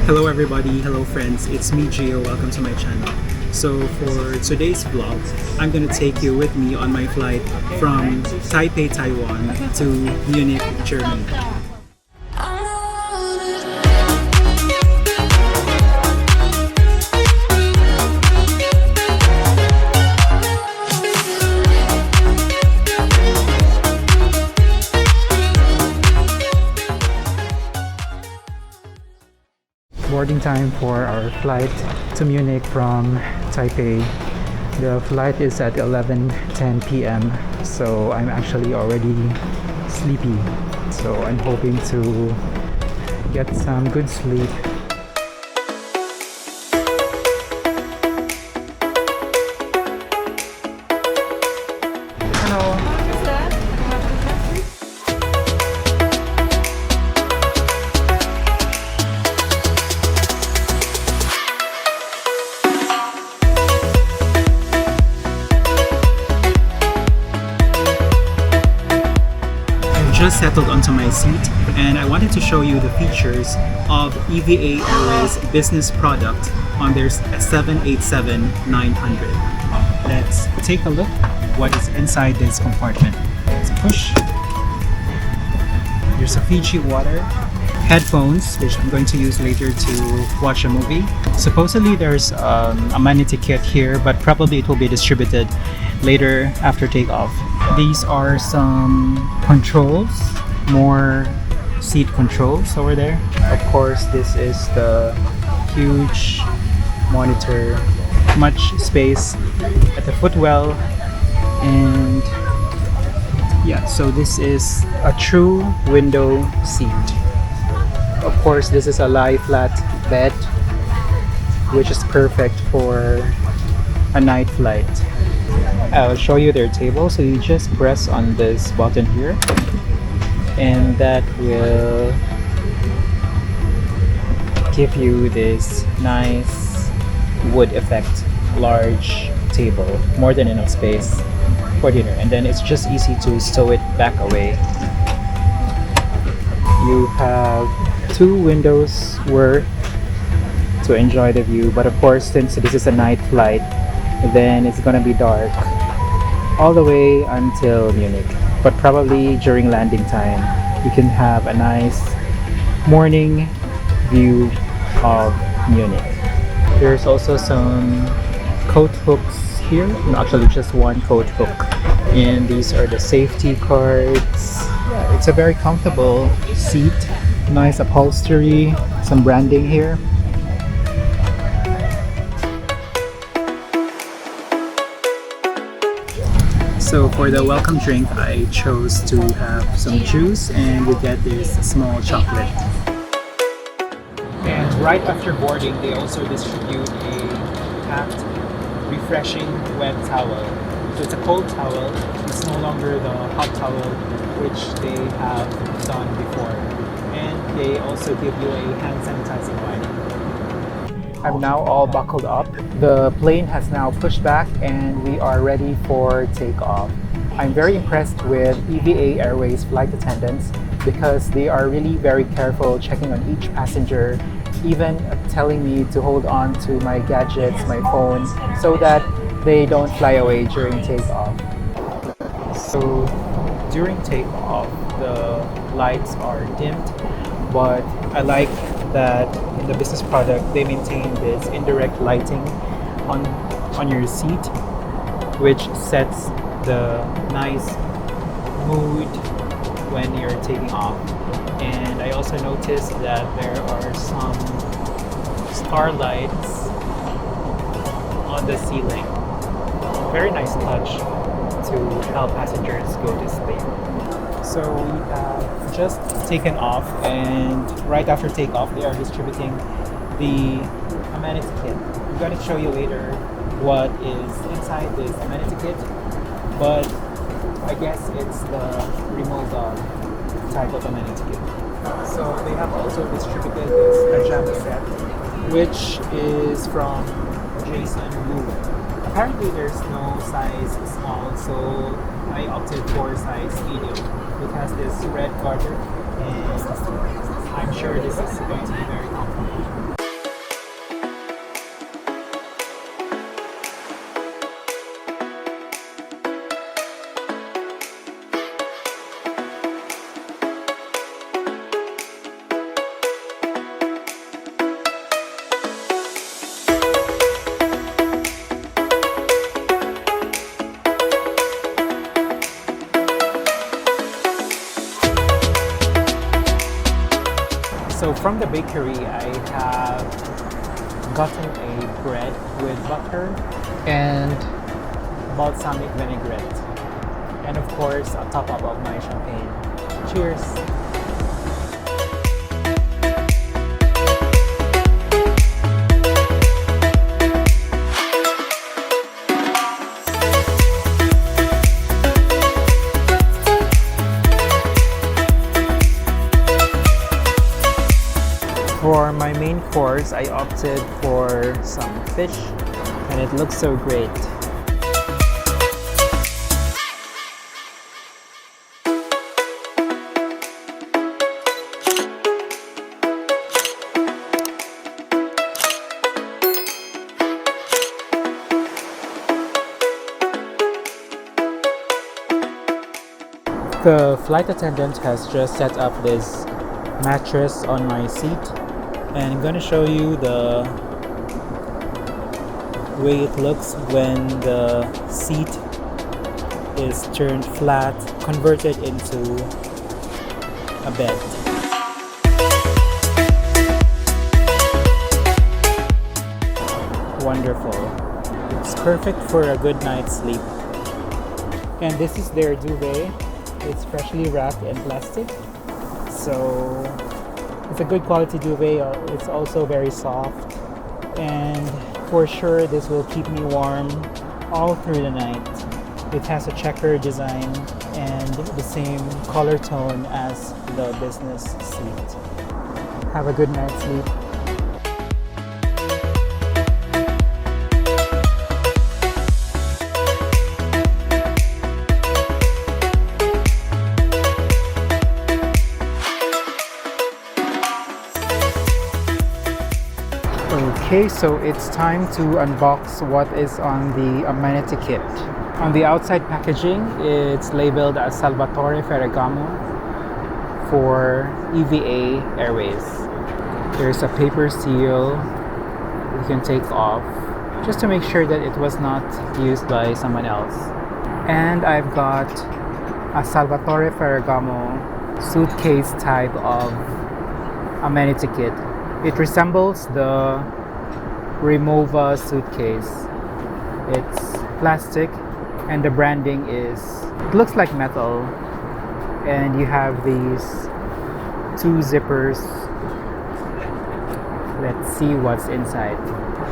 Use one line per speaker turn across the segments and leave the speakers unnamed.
Hello everybody, hello friends, it's me Jeo, welcome to my channel. So for today's vlog, I'm gonna take you with me on my flight from Taipei, Taiwan to Munich, Germany. Boarding time for our flight to Munich from Taipei. The flight is at 11:10 p.m. so I'm actually already sleepy. So I'm hoping to get some good sleep. Hello. Just settled onto my seat and I wanted to show you the features of EVA Airways business product on their 787-900. Let's take a look what is inside this compartment. Let's push. There's a Fiji water, headphones which I'm going to use later to watch a movie. Supposedly there's Amenity kit here, but probably it will be distributed later after takeoff. These are some controls, more seat controls over there. Of course, this is the huge monitor, much space at the footwell, and yeah, so this is a true window seat. Of course, this is a lie flat bed, which is perfect for a night flight. I'll show you their table. So you just press on this button here and that will give you this nice wood effect large table, more than enough space for dinner, and then it's just easy to stow it back away. You have two windows worth to enjoy the view, but of course since this is a night flight, then it's gonna be dark all the way until Munich, but probably during landing time you can have a nice morning view of Munich. There's also some coat hooks here, no, actually just one coat hook, and these are the safety cards. Yeah, it's a very comfortable seat, nice upholstery, some branding here. So for the welcome drink, I chose to have some juice, and we get this small chocolate. And right after boarding, they also distribute a packed, refreshing wet towel. So it's a cold towel. It's no longer the hot towel which they have done before. And they also give you a hand sanitizing wipe. I'm now all buckled up. The plane has now pushed back and we are ready for takeoff. I'm very impressed with EVA Airways flight attendants because they are really very careful checking on each passenger, even telling me to hold on to my gadgets, my phone, so that they don't fly away during takeoff. So during takeoff, the lights are dimmed, but I like that in the business product they maintain this indirect lighting on your seat, which sets the nice mood when you're taking off. And I also noticed that there are some starlights on the ceiling. Very nice touch to help passengers go to sleep. So we have just taken off, and right after takeoff they are distributing the Amenity kit. I'm going to show you later what is inside this Amenity kit, but I guess it's the removal type of Amenity kit. So they have also distributed this pajama set, which is from Jeo-Johi. Apparently there's no size small, so I opted for size medium. It has this red garter, and I'm sure this is going to be very comfortable. So from the bakery, I have gotten a bread with butter and balsamic vinaigrette. And of course, a top up of my champagne. Cheers! For my main course, I opted for some fish, and it looks so great. The flight attendant has just set up this mattress on my seat, and I'm going to show you the way it looks when the seat is turned flat, converted into a bed. Wonderful. It's perfect for a good night's sleep. And this is their duvet. It's freshly wrapped in plastic, so it's a good quality duvet. It's also very soft, and for sure this will keep me warm all through the night. It has a checker design and the same color tone as the business seat. Have a good night's sleep. Okay, so it's time to unbox what is on the amenity kit. On the outside packaging, it's labeled as Salvatore Ferragamo for EVA Airways. There's a paper seal you can take off just to make sure that it was not used by someone else. And I've got a Salvatore Ferragamo suitcase type of amenity kit. It resembles the Remova suitcase. It's plastic and the branding it looks like metal, and you have these two zippers. Let's see what's inside.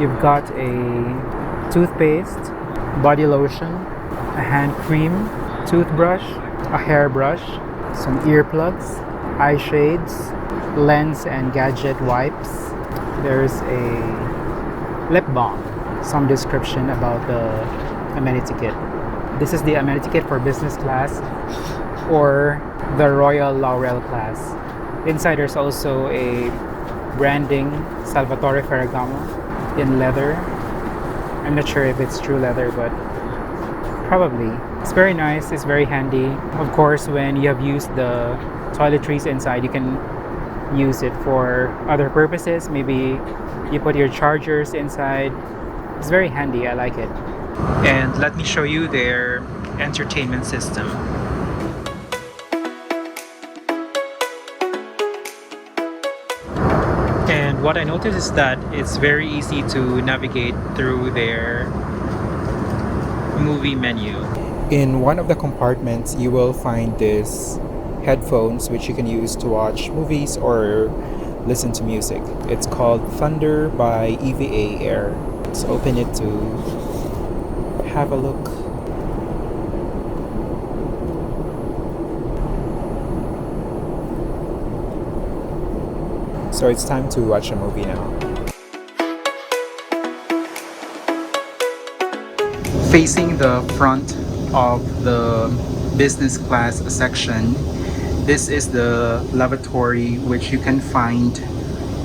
You've got a toothpaste, body lotion, a hand cream, toothbrush, a hairbrush, some earplugs, eye shades, lens and gadget wipes. There's a lip balm, some description about the amenity kit. This is the amenity kit for business class or the Royal Laurel Class. Inside there's also a branding Salvatore Ferragamo in leather. I'm not sure if it's true leather, but probably. It's very nice, it's very handy. Of course, when you have used the toiletries inside, you can use it for other purposes. Maybe you put your chargers inside. It's very handy, I like it. And let me show you their entertainment system. And what I noticed is that it's very easy to navigate through their movie menu. In one of the compartments, you will find this headphones which you can use to watch movies or listen to music. It's called Thunder by EVA Air. Let's open it to have a look. So it's time to watch a movie now. Facing the front of the business class section, this is the lavatory, which you can find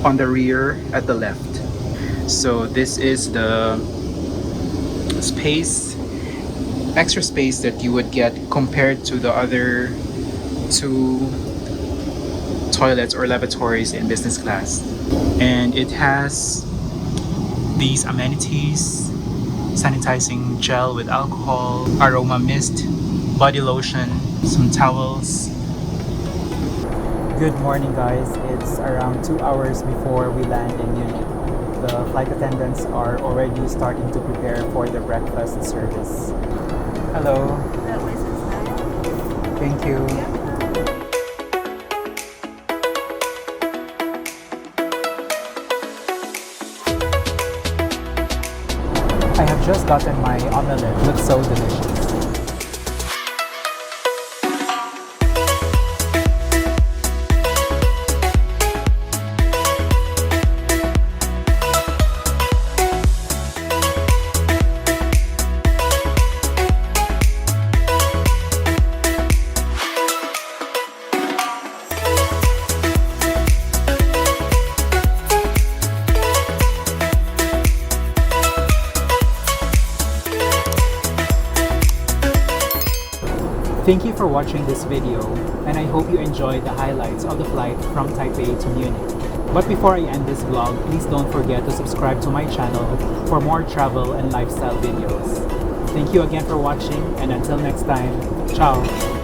on the rear at the left. So this is the space, extra space that you would get compared to the other two toilets or lavatories in business class. And it has these amenities: sanitizing gel with alcohol, aroma mist, body lotion, some towels. Good morning, guys. It's around 2 hours before we land in Munich. The flight attendants are already starting to prepare for the breakfast service. Hello. Thank you. I have just gotten my omelette. Looks so delicious. Thank you for watching this video, and I hope you enjoyed the highlights of the flight from Taipei to Munich. But before I end this vlog, please don't forget to subscribe to my channel for more travel and lifestyle videos. Thank you again for watching, and until next time, ciao!